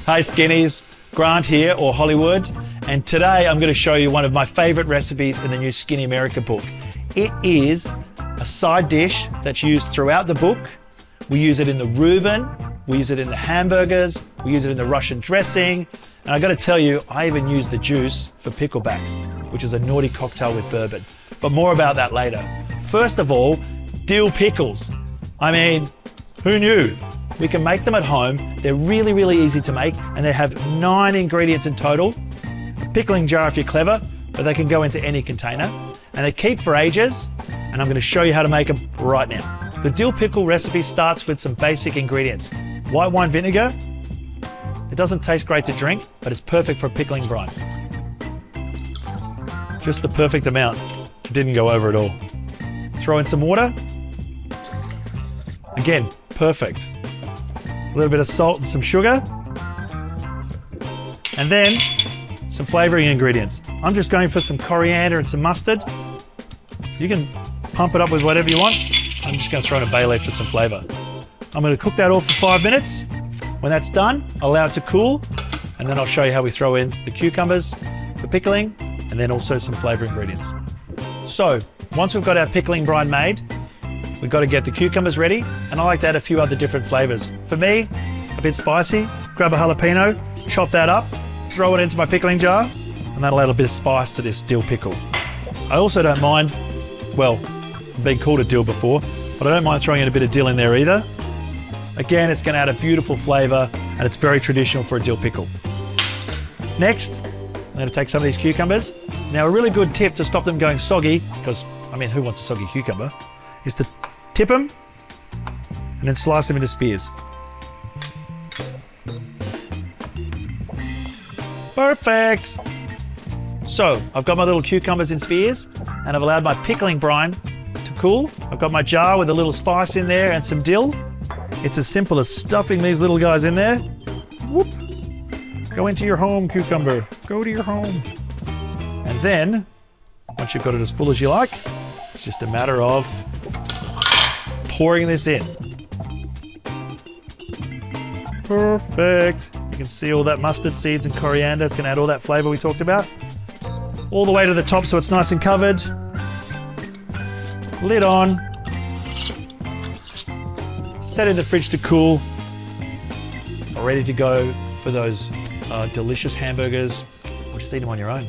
Hi Skinnies, Grant here, or Hollywood, and today I'm going to show you one of my favorite recipes in the new SkinnyAmerica book. It is a side dish that's used throughout the book. We use it in the Reuben, we use it in the hamburgers, we use it in the Russian dressing, and I got to tell you, I even use the juice for picklebacks, which is a naughty cocktail with bourbon. But more about that later. First of all, dill pickles. I mean, who knew? We can make them at home. They're really, really easy to make, and they have 9 ingredients in total. A pickling jar if you're clever, but they can go into any container. And they keep for ages, and I'm going to show you how to make them right now. The dill pickle recipe starts with some basic ingredients. White wine vinegar. It doesn't taste great to drink, but it's perfect for a pickling brine. Just the perfect amount. It didn't go over at all. Throw in some water. Again, perfect. A little bit of salt and some sugar. And then some flavoring ingredients. I'm just going for some coriander and some mustard. You can pump it up with whatever you want. I'm just going to throw in a bay leaf for some flavor. I'm going to cook that all for 5 minutes. When that's done, allow it to cool, and then I'll show you how we throw in the cucumbers for pickling, and then also some flavor ingredients. So, once we've got our pickling brine made, we've got to get the cucumbers ready, and I like to add a few other different flavors. For me, a bit spicy, grab a jalapeno, chop that up, throw it into my pickling jar, and that'll add a bit of spice to this dill pickle. I also don't mind, well, I've been called a dill before, but I don't mind throwing in a bit of dill in there either. Again, it's going to add a beautiful flavor, and it's very traditional for a dill pickle. Next, I'm going to take some of these cucumbers. Now, a really good tip to stop them going soggy, because, I mean, who wants a soggy cucumber, is to tip them and then slice them into spears. Perfect! So, I've got my little cucumbers in spears, and I've allowed my pickling brine to cool. I've got my jar with a little spice in there and some dill. It's as simple as stuffing these little guys in there. Whoop! Go into your home, cucumber. Go to your home. And then, once you've got it as full as you like, it's just a matter of pouring this in. Perfect. You can see all that mustard seeds and coriander. It's going to add all that flavor we talked about. All the way to the top so it's nice and covered. Lid on. Set in the fridge to cool. Ready to go for those delicious hamburgers, or just eat them on your own.